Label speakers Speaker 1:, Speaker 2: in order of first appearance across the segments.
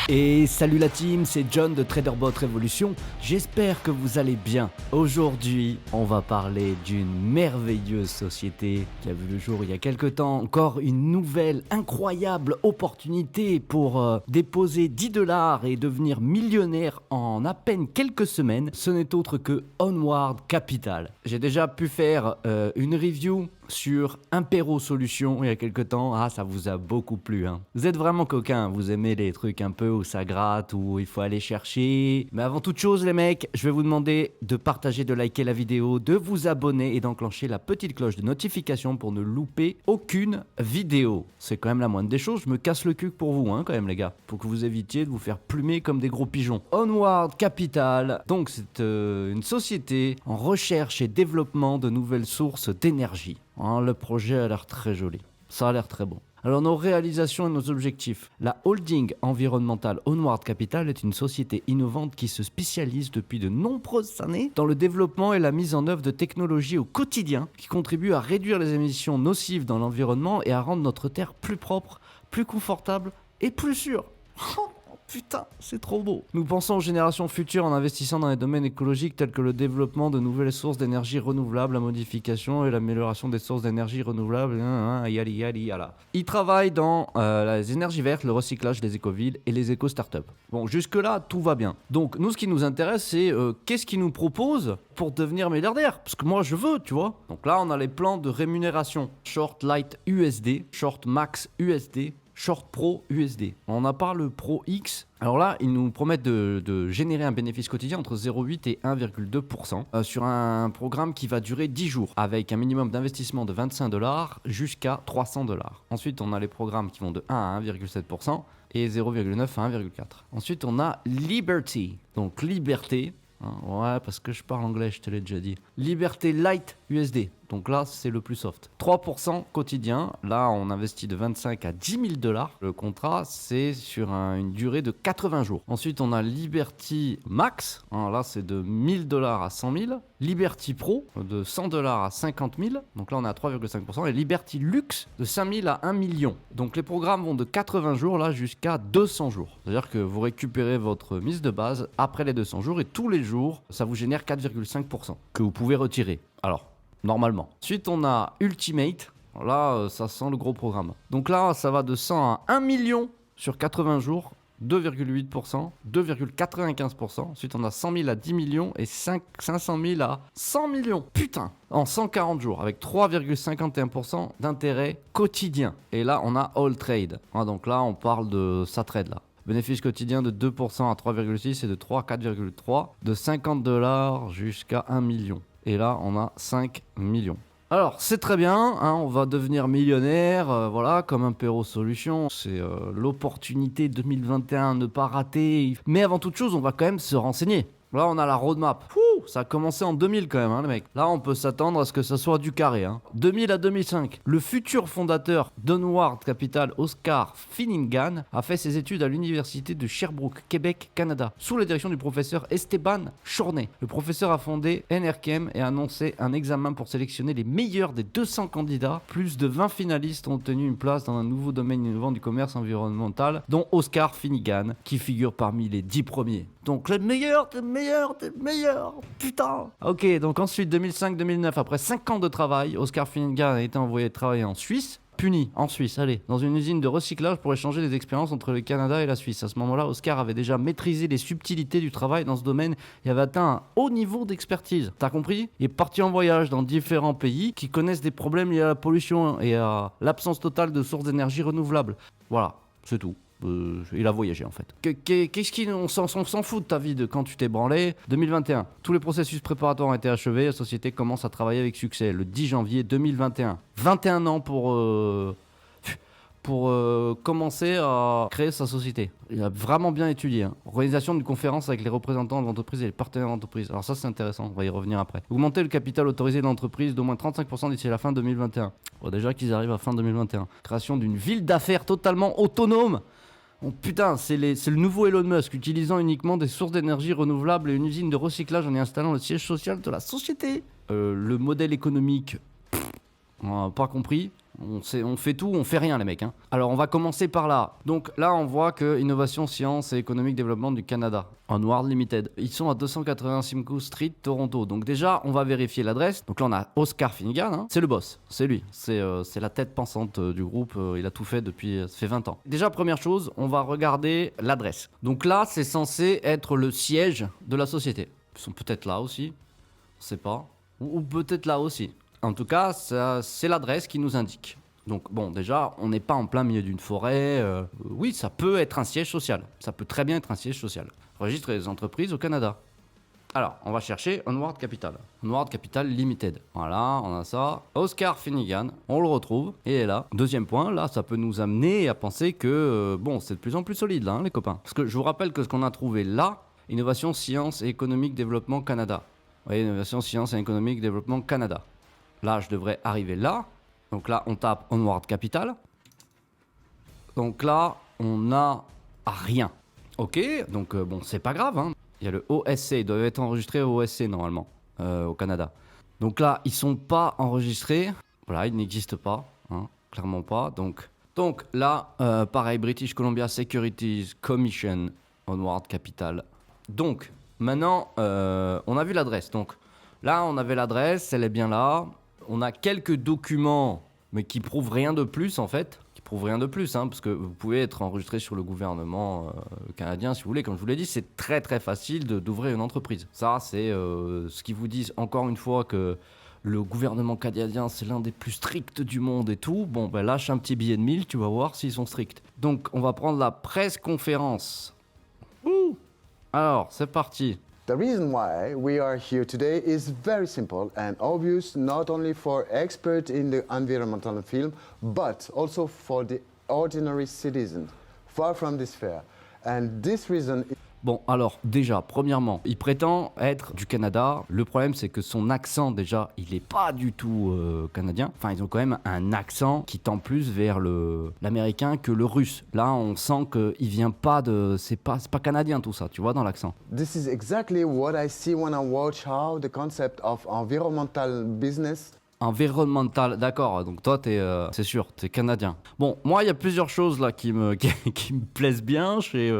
Speaker 1: Et salut la team, c'est John de TraderBot Révolution, j'espère que vous allez bien. Aujourd'hui, on va parler d'une merveilleuse société qui a vu le jour il y a quelques temps. Encore une nouvelle incroyable opportunité pour déposer 10 $ et devenir millionnaire en à peine quelques semaines. Ce n'est autre que Onward Capital. J'ai déjà pu faire une review sur Impero Solutions il y a quelques temps. Ah, ça vous a beaucoup plu, hein. Vous êtes vraiment coquins, vous aimez les trucs un peu où ça gratte, où il faut aller chercher. Mais avant toute chose, les mecs, je vais vous demander de partager, de liker la vidéo, de vous abonner et d'enclencher la petite cloche de notification pour ne louper aucune vidéo. C'est quand même la moindre des choses, je me casse le cul pour vous, hein, quand même, les gars, pour que vous évitiez de vous faire plumer comme des gros pigeons. Onward Capital, donc c'est une société en recherche et développement de nouvelles sources d'énergie. Hein, le projet a l'air très joli, ça a l'air très bon. Alors nos réalisations et nos objectifs. La holding environnementale Onward Capital est une société innovante qui se spécialise depuis de nombreuses années dans le développement et la mise en œuvre de technologies au quotidien qui contribuent à réduire les émissions nocives dans l'environnement et à rendre notre terre plus propre, plus confortable et plus sûre. Putain, c'est trop beau. Nous pensons aux générations futures en investissant dans les domaines écologiques tels que le développement de nouvelles sources d'énergie renouvelables, la modification et l'amélioration des sources d'énergie renouvelables. Ils travaillent dans les énergies vertes, le recyclage des écovilles et les éco-startups. Bon, jusque-là, tout va bien. Donc, nous, ce qui nous intéresse, c'est qu'est-ce qu'ils nous proposent pour devenir milliardaire. Parce que moi, je veux, tu vois. Donc là, on a les plans de rémunération. Short Light USD, Short Max USD, Short Pro USD. On n'a pas le Pro X. Alors là, ils nous promettent de générer un bénéfice quotidien entre 0,8 et 1,2% sur un programme qui va durer 10 jours avec un minimum d'investissement de 25 $ jusqu'à 300 $. Ensuite, on a les programmes qui vont de 1 à 1,7% et 0,9 à 1,4. Ensuite, on a Liberty, donc liberté. Ouais, parce que je parle anglais, je te l'ai déjà dit. Liberté Light USD. Donc là, c'est le plus soft. 3% quotidien. Là, on investit de 25 à 10 000 $. Le contrat, c'est sur une durée de 80 jours. Ensuite, on a Liberty Max. Là, c'est de 1 000 $ à 100 000. Liberty Pro, de 100 $ à 50 000. Donc là, on est à 3,5%. Et Liberty Luxe, de 5 000 à 1 million. Donc les programmes vont de 80 jours là jusqu'à 200 jours. C'est-à-dire que vous récupérez votre mise de base après les 200 jours et tous les jours, ça vous génère 4,5% que vous pouvez retirer. Alors, normalement. Ensuite, on a Ultimate. Là, ça sent le gros programme. Donc là, ça va de 100 à 1 million sur 80 jours. 2,8%, 2,95%. Ensuite, on a 100 000 à 10 millions et 500 000 à 100 millions. Putain, en 140 jours avec 3,51% d'intérêt quotidien. Et là, on a All Trade. Donc là, on parle de ça trade là. Bénéfice quotidien de 2% à 3,6 et de 3 à 4,3. De 50 $ jusqu'à 1 million. Et là, on a 5 millions. Alors, c'est très bien, hein, on va devenir millionnaire, voilà, comme Impero Solutions. C'est l'opportunité 2021 à ne pas rater. Mais avant toute chose, on va quand même se renseigner. Là, on a la roadmap. Ça a commencé en 2000 quand même, hein, les mecs. Là, on peut s'attendre à ce que ça soit du carré. 2000 à 2005. Le futur fondateur d'Onward Capital, Oscar Finnegan, a fait ses études à l'université de Sherbrooke, Québec, Canada, sous la direction du professeur Esteban Chornet. Le professeur a fondé NRChem et a annoncé un examen pour sélectionner les meilleurs des 200 candidats. Plus de 20 finalistes ont obtenu une place dans un nouveau domaine innovant du commerce environnemental, dont Oscar Finnegan, qui figure parmi les 10 premiers. Donc les meilleurs des meilleurs des meilleurs. Putain. Ok, donc ensuite 2005-2009, après 5 ans de travail, Oscar Finnegan a été envoyé travailler en Suisse. Puni, en Suisse, allez, dans une usine de recyclage pour échanger les expériences entre le Canada et la Suisse. À ce moment-là, Oscar avait déjà maîtrisé les subtilités du travail dans ce domaine et avait atteint un haut niveau d'expertise. T'as compris? Il est parti en voyage dans différents pays qui connaissent des problèmes liés à la pollution et à l'absence totale de sources d'énergie renouvelables. Voilà, c'est tout. Il a voyagé en fait. Qu'est-ce qu'on s'en fout de ta vie de quand tu t'es branlé. 2021. Tous les processus préparatoires ont été achevés. La société commence à travailler avec succès le 10 janvier 2021. 21 ans pour commencer à créer sa société. Il a vraiment bien étudié. Organisation d'une conférence avec les représentants de l'entreprise et les partenaires de l'entreprise. Alors ça c'est intéressant, on va y revenir après. Augmenter le capital autorisé de l'entreprise d'au moins 35% d'ici la fin 2021. Bon, déjà qu'ils arrivent à fin 2021. Création d'une ville d'affaires totalement autonome. Oh putain, c'est le nouveau Elon Musk, utilisant uniquement des sources d'énergie renouvelables et une usine de recyclage en y installant le siège social de la société. Le modèle économique, on n'a pas compris. On fait tout, on fait rien les mecs. Hein. Alors on va commencer par là. Donc là on voit que Innovation, Sciences et Économique Développement du Canada, Onward Limited. Ils sont à 281 Simcoe Street, Toronto. Donc déjà on va vérifier l'adresse. Donc là on a Oscar Finnegan, hein. C'est le boss, c'est lui. C'est la tête pensante du groupe. Il a tout fait depuis, ça fait 20 ans. Déjà première chose, on va regarder l'adresse. Donc là c'est censé être le siège de la société. Ils sont peut-être là aussi, on sait pas. Ou peut-être là aussi. En tout cas, c'est l'adresse qui nous indique. Donc bon, déjà, on n'est pas en plein milieu d'une forêt. Oui, ça peut être un siège social. Ça peut très bien être un siège social. Registre des entreprises au Canada. Alors, on va chercher Onward Capital. Onward Capital Limited. Voilà, on a ça. Oscar Finnegan, on le retrouve. Et est là. Deuxième point, là, ça peut nous amener à penser que, bon, c'est de plus en plus solide, là, hein, les copains. Parce que je vous rappelle que ce qu'on a trouvé là, Innovation, Sciences et Économique Développement Canada. Vous voyez, Innovation, Sciences et Économique Développement Canada. Là, je devrais arriver là. Donc là, on tape Onward Capital. Donc là, on a rien. Ok, donc bon, c'est pas grave. Hein. Il y a le OSC, il doit être enregistré au OSC normalement, au Canada. Donc là, ils sont pas enregistrés. Voilà, ils n'existent pas, hein, clairement pas. Donc là, pareil, British Columbia Securities Commission, Onward Capital. Donc, maintenant, on a vu l'adresse. Donc là, on avait l'adresse, elle est bien là. On a quelques documents, mais qui prouvent rien de plus en fait. Qui prouvent rien de plus, hein, parce que vous pouvez être enregistré sur le gouvernement canadien si vous voulez. Comme je vous l'ai dit, c'est très très facile d'ouvrir une entreprise. Ça, c'est ce qu'ils vous disent encore une fois que le gouvernement canadien, c'est l'un des plus stricts du monde et tout. Bon, ben lâche un petit billet de 1000, tu vas voir s'ils sont stricts. Donc, on va prendre la presse conférence. Ouh. Alors, c'est parti.
Speaker 2: The reason why we are here today is very simple and obvious, not only for experts in the environmental field, but also for the ordinary citizen, far from this fair. And this reason is...
Speaker 1: Bon, alors, déjà, premièrement, il prétend être du Canada. Le problème, c'est que son accent, déjà, il est pas du tout canadien. Enfin, ils ont quand même un accent qui tend plus vers l'américain que le russe. Là, on sent qu'il vient pas de... C'est pas canadien, tout ça, tu vois, dans l'accent.
Speaker 2: This is exactly what I see when I watch how the concept of environmental business...
Speaker 1: Environnemental, d'accord, donc toi, c'est sûr, t'es canadien. Bon, moi, il y a plusieurs choses, là, qui me plaisent bien chez...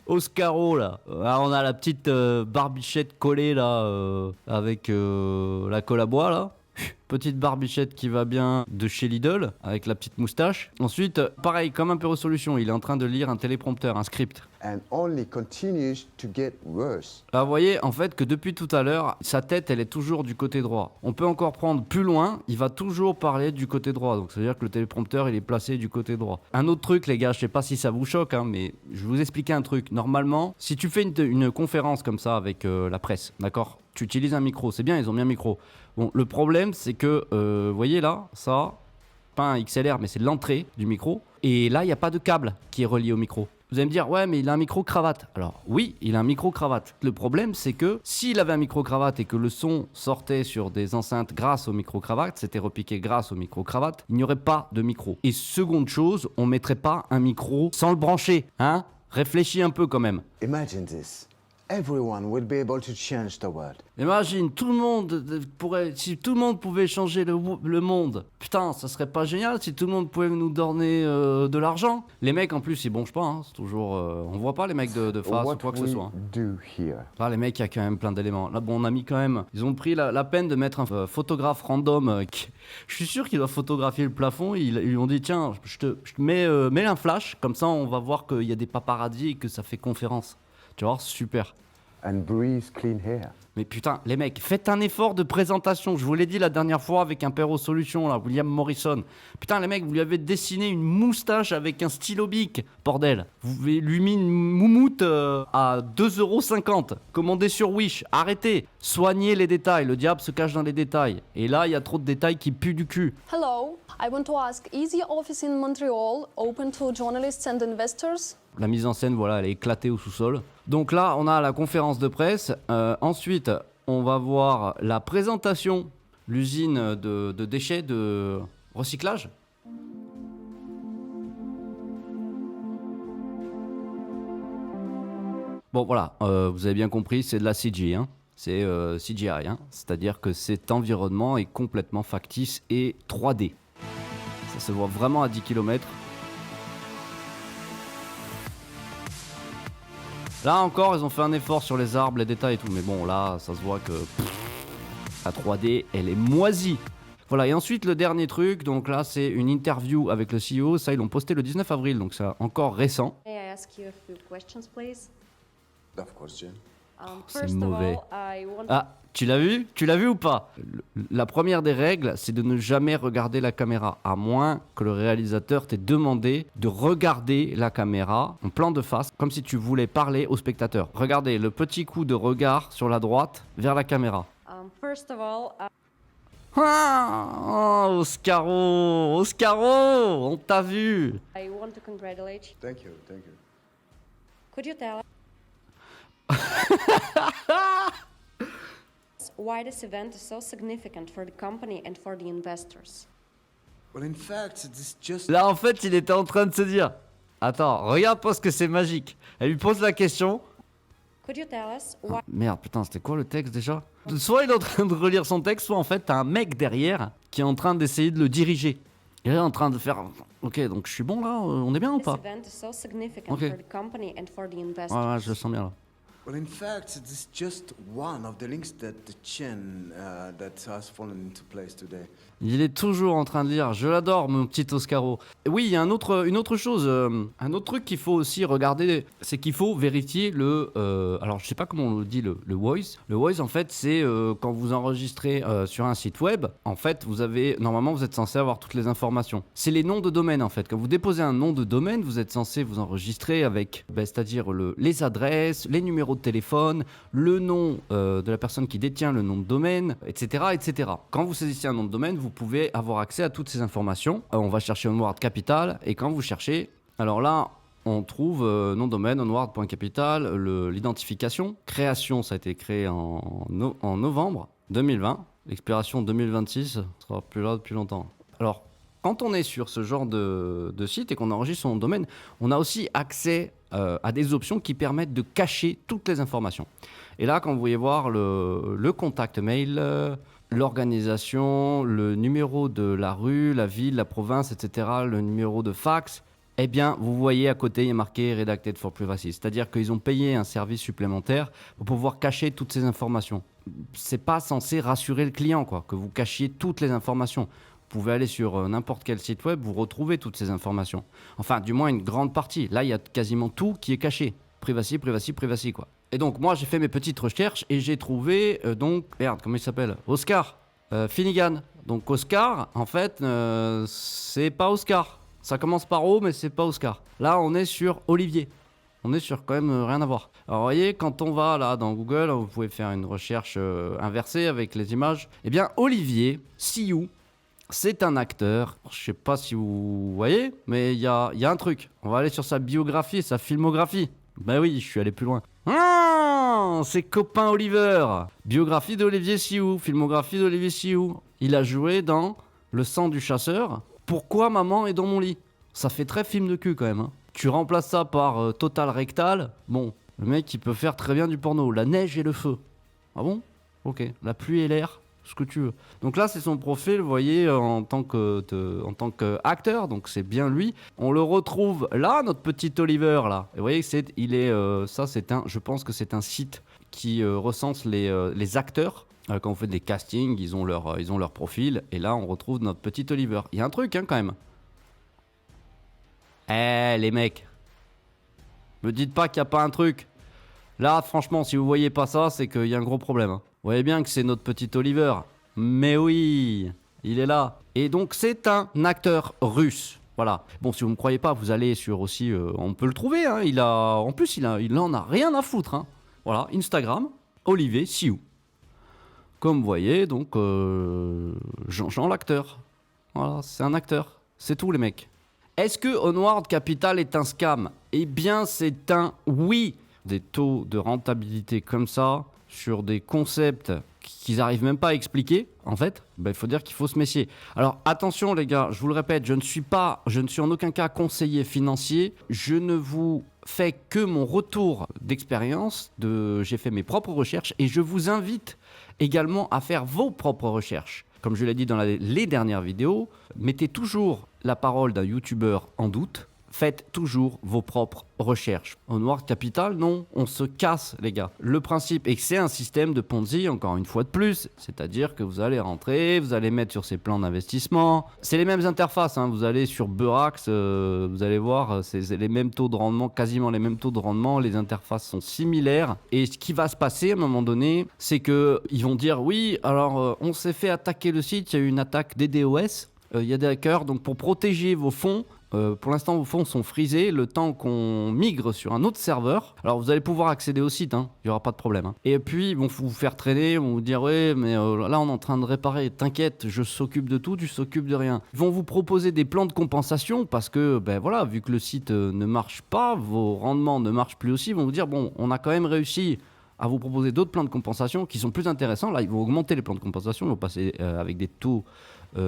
Speaker 1: Oscaro là, alors, on a la petite barbichette collée là avec la colle à bois là. Petite barbichette qui va bien de chez Lidl avec la petite moustache. Ensuite, pareil, comme un Impero Solutions, il est en train de lire un téléprompteur, un script.
Speaker 2: And only continues to get worse.
Speaker 1: Là, vous voyez, en fait, que depuis tout à l'heure, sa tête, elle est toujours du côté droit. On peut encore prendre plus loin, il va toujours parler du côté droit. Donc, ça veut dire que le téléprompteur, il est placé du côté droit. Un autre truc, les gars, je sais pas si ça vous choque, hein, mais je vais vous expliquer un truc. Normalement, si tu fais une conférence comme ça avec la presse, d'accord ? Tu utilises un micro, c'est bien, ils ont mis un micro. Bon, le problème, c'est que, vous voyez là, ça, pas un XLR, mais c'est l'entrée du micro. Et là, il n'y a pas de câble qui est relié au micro. Vous allez me dire, ouais, mais il a un micro-cravate. Alors, oui, il a un micro-cravate. Le problème, c'est que s'il avait un micro-cravate et que le son sortait sur des enceintes grâce au micro-cravate, c'était repiqué grâce au micro-cravate, il n'y aurait pas de micro. Et seconde chose, on ne mettrait pas un micro sans le brancher, hein ? Réfléchis un peu quand même.
Speaker 2: Imagine this. Everyone will be able to change the world.
Speaker 1: Imagine, tout le monde pourrait, si tout le monde pouvait changer le monde. Putain, ça serait pas génial si tout le monde pouvait nous donner de l'argent. Les mecs, en plus, ils bronchent pas. Hein, c'est toujours, on voit pas les mecs de face ou quoi que ce soit.
Speaker 2: Do here?
Speaker 1: Là, les mecs, il y a quand même plein d'éléments. Là, bon, on a mis quand même. Ils ont pris la peine de mettre un photographe random. Je suis sûr qu'il doit photographier le plafond. Ils lui ont dit, tiens, je te mets un flash, comme ça, on va voir qu'il y a des paparazzis et que ça fait conférence. Tu vois, super.
Speaker 2: And breathe clean air.
Speaker 1: Mais putain, les mecs, faites un effort de présentation. Je vous l'ai dit la dernière fois avec un Impero Solutions, là, William Morrison. Putain, les mecs, vous lui avez dessiné une moustache avec un stylo bic, bordel. Vous lui mis une moumoute à 2,50 €. Commandé sur Wish. Arrêtez. Soignez les détails. Le diable se cache dans les détails. Et là, il y a trop de détails qui puent du cul.
Speaker 3: Hello, I want to ask, is the office in Montreal open to journalists and investors?
Speaker 1: La mise en scène, voilà, elle est éclatée au sous-sol. Donc là, on a la conférence de presse. Ensuite, on va voir la présentation, l'usine de déchets de recyclage. Bon, voilà, vous avez bien compris, c'est de la CGI, hein. C'est CGI, hein. C'est-à-dire que cet environnement est complètement factice et 3D. Ça se voit vraiment à 10 km. Là encore, ils ont fait un effort sur les arbres, les détails et tout. Mais bon, là, ça se voit que la 3D, elle est moisie. Voilà, et ensuite, le dernier truc. Donc là, c'est une interview avec le CEO. Ça, ils l'ont posté le 19 avril, donc c'est encore récent.
Speaker 3: May I ask you a few questions, please?
Speaker 2: Of course, Jen.
Speaker 1: C'est
Speaker 3: First of
Speaker 1: mauvais.
Speaker 3: all, I want
Speaker 1: Ah, tu l'as vu? Tu l'as vu ou pas? La première des règles, c'est de ne jamais regarder la caméra, à moins que le réalisateur t'ait demandé de regarder la caméra en plan de face, comme si tu voulais parler au spectateur. Regardez le petit coup de regard sur la droite vers la caméra.
Speaker 3: first of all,
Speaker 1: Ah, oh, Oscaro, Oscaro, on t'a vu.
Speaker 3: I want to congratulate you.
Speaker 2: Thank you, thank you.
Speaker 3: Could you tell us why this event is so significant for the company and for the investors?
Speaker 2: Well, in fact, it's just...
Speaker 1: Là, en fait, il était en train de se dire, attends, regarde parce que c'est magique. Elle lui pose la question.
Speaker 3: Could you tell us why
Speaker 1: Merde, putain, c'était quoi le texte déjà? Soit il est en train de relire son texte, soit en fait t'as un mec derrière qui est en train d'essayer de le diriger. Il est en train de faire... Ok, donc je suis bon là, on est bien ou
Speaker 3: this
Speaker 1: pas?
Speaker 3: event is so significant
Speaker 1: Okay.
Speaker 3: for the company and for the investors?
Speaker 1: Ouais, ouais, je le sens bien là.
Speaker 2: Well, in fact, it's just one of the links that the chain that has fallen into place today.
Speaker 1: Il est toujours en train de lire. Je l'adore, mon petit Oscaro. Et oui, il y a une autre chose, un autre truc qu'il faut aussi regarder, c'est qu'il faut vérifier le... alors, je sais pas comment on le dit, le voice. Le voice, en fait, c'est quand vous enregistrez sur un site web, en fait, normalement, vous êtes censé avoir toutes les informations. C'est les noms de domaine, en fait. Quand vous déposez un nom de domaine, vous êtes censé vous enregistrer avec, c'est-à-dire les adresses, les numéros de téléphone, le nom de la personne qui détient le nom de domaine, etc., etc. Quand vous saisissez un nom de domaine, vous pouvez avoir accès à toutes ces informations. On va chercher Onward Capital, et quand vous cherchez, alors là, on trouve nom de domaine, onward.capital, l'identification. Création, ça a été créé en novembre 2020. L'expiration 2026, ça sera plus là depuis longtemps. Alors, quand on est sur ce genre de site et qu'on enregistre son nom de domaine, on a aussi accès à des options qui permettent de cacher toutes les informations. Et là, quand vous voyez voir le contact mail, l'organisation, le numéro de la rue, la ville, la province, etc., le numéro de fax, eh bien, vous voyez à côté, il y a marqué Redacted for Privacy. C'est-à-dire qu'ils ont payé un service supplémentaire pour pouvoir cacher toutes ces informations. C'est pas censé rassurer le client, quoi, que vous cachiez toutes les informations. Vous pouvez aller sur n'importe quel site web, vous retrouvez toutes ces informations. Enfin, du moins une grande partie. Là, il y a quasiment tout qui est caché. Privacy, privacy, privacy, quoi. Et donc, moi, j'ai fait mes petites recherches et j'ai trouvé, merde, comment il s'appelle? Oscar Finnegan. Donc, Oscar, en fait, c'est pas Oscar. Ça commence par O, mais c'est pas Oscar. Là, on est sur Olivier. On est sur quand même rien à voir. Alors, vous voyez, quand on va là dans Google, vous pouvez faire une recherche inversée avec les images. Eh bien, Olivier Sioux, c'est un acteur. Je sais pas si vous voyez, mais il y a un truc. On va aller sur sa biographie, sa filmographie. Ben oui, je suis allé plus loin. Ah, c'est Copain Oliver. Biographie d'Olivier Sioux, filmographie d'Olivier Sioux. Il a joué dans Le sang du chasseur. Pourquoi maman est dans mon lit? Ça fait très film de cul quand même. Hein. Tu remplaces ça par Total Rectal. Bon, le mec il peut faire très bien du porno. La neige et le feu. Ah bon? Ok. La pluie et l'air. Ce que tu veux. Donc là, c'est son profil, vous voyez, en tant qu'acteur, donc c'est bien lui. On le retrouve là, notre petit Oliver, là. Et vous voyez, je pense que c'est un site qui recense les acteurs. Quand on fait des castings, ils ont leur profil. Et là, on retrouve notre petit Oliver. Il y a un truc, hein, quand même. Les mecs. Me dites pas qu'il n'y a pas un truc. Là, franchement, si vous voyez pas ça, c'est qu'il y a un gros problème. Hein. Vous voyez bien que c'est notre petit Oliver. Mais oui, il est là. Et donc, c'est un acteur russe. Voilà. Bon, si vous ne me croyez pas, vous allez sur aussi... on peut le trouver. Hein. Il en a rien à foutre. Hein. Voilà, Instagram, Olivier Sioux. Comme vous voyez, donc, Jean l'acteur. Voilà, c'est un acteur. C'est tout, les mecs. Est-ce que Onward Capital est un scam? Eh bien, c'est un oui. Des taux de rentabilité comme ça, sur des concepts qu'ils n'arrivent même pas à expliquer, en fait, il faut dire qu'il faut se méfier. Alors attention les gars, je vous le répète, je ne suis en aucun cas conseiller financier, je ne vous fais que mon retour d'expérience, j'ai fait mes propres recherches et je vous invite également à faire vos propres recherches. comme je l'ai dit dans les dernières vidéos, mettez toujours la parole d'un youtubeur en doute. Faites toujours vos propres recherches. Onward Capital, non, on se casse les gars. Le principe est que c'est un système de Ponzi, encore une fois de plus, c'est-à-dire que vous allez rentrer, vous allez mettre sur ces plans d'investissement. C'est les mêmes interfaces, hein. Vous allez sur Burax, vous allez voir, c'est les mêmes taux de rendement, quasiment les mêmes taux de rendement, les interfaces sont similaires. Et ce qui va se passer à un moment donné, c'est qu'ils vont dire oui, alors on s'est fait attaquer le site, il y a eu une attaque DDoS, il y a des hackers, donc pour protéger vos fonds, pour l'instant, vos fonds sont frisés le temps qu'on migre sur un autre serveur. Alors, vous allez pouvoir accéder au site, hein, il n'y aura pas de problème. Hein. Et puis, ils vont vous faire traîner, ils vont vous dire « Ouais, mais là, on est en train de réparer. T'inquiète, je s'occupe de tout, tu s'occupes de rien. » Ils vont vous proposer des plans de compensation parce que, ben voilà, vu que le site ne marche pas, vos rendements ne marchent plus aussi, ils vont vous dire « Bon, on a quand même réussi à vous proposer d'autres plans de compensation qui sont plus intéressants. » Là, ils vont augmenter les plans de compensation, ils vont passer avec des taux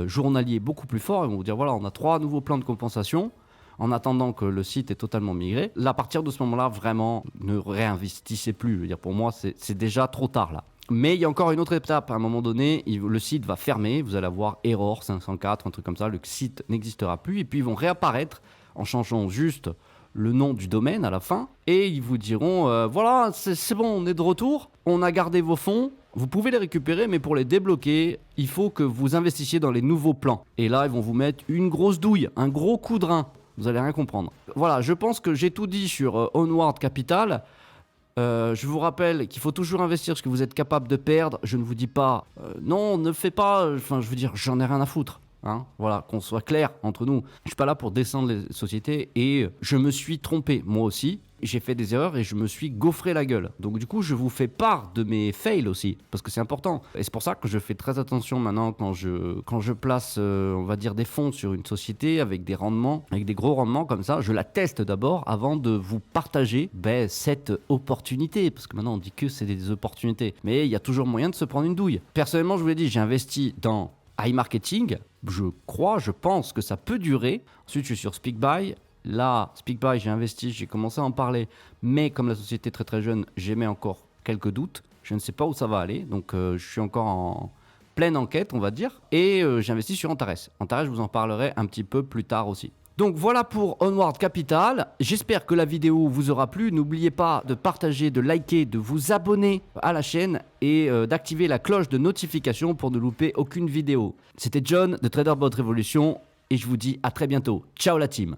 Speaker 1: journaliers beaucoup plus forts. Ils vont vous dire voilà, on a 3 nouveaux plans de compensation en attendant que le site est totalement migré. Là, à partir de ce moment-là, vraiment, ne réinvestissez plus. Je veux dire, pour moi, c'est déjà trop tard là. Mais il y a encore une autre étape. À un moment donné, le site va fermer. Vous allez avoir error 504, un truc comme ça. Le site n'existera plus. Et puis, ils vont réapparaître en changeant juste le nom du domaine à la fin. Et ils vous diront voilà, c'est bon, on est de retour. On a gardé vos fonds. Vous pouvez les récupérer, mais pour les débloquer, il faut que vous investissiez dans les nouveaux plans. Et là, ils vont vous mettre une grosse douille, un gros coup de rein. Vous allez rien comprendre. Voilà, je pense que j'ai tout dit sur Onward Capital. Je vous rappelle qu'il faut toujours investir ce que vous êtes capable de perdre. Je ne vous dis pas non, ne fais pas. Enfin, je veux dire, j'en ai rien à foutre. Hein, voilà, qu'on soit clair entre nous. Je suis pas là pour descendre les sociétés et je me suis trompé, moi aussi. J'ai fait des erreurs et je me suis gaufré la gueule. Donc du coup, je vous fais part de mes fails aussi, parce que c'est important. Et c'est pour ça que je fais très attention maintenant quand je place, on va dire, des fonds sur une société avec des rendements, avec des gros rendements comme ça. Je la teste d'abord avant de vous partager cette opportunité, parce que maintenant on dit que c'est des opportunités. Mais il y a toujours moyen de se prendre une douille. Personnellement, je vous l'ai dit, j'ai investi dans iMarketing. Je pense que ça peut durer. Ensuite, je suis sur SpeakBuy. Là, SpeakBuy, j'ai investi, j'ai commencé à en parler, mais comme la société est très très jeune, j'émets encore quelques doutes. Je ne sais pas où ça va aller, donc je suis encore en pleine enquête, on va dire. Et j'ai investi sur Antares. Antares, je vous en parlerai un petit peu plus tard aussi. Donc voilà pour Onward Capital. J'espère que la vidéo vous aura plu. N'oubliez pas de partager, de liker, de vous abonner à la chaîne et d'activer la cloche de notification pour ne louper aucune vidéo. C'était John de TraderBot Révolution et je vous dis à très bientôt. Ciao la team!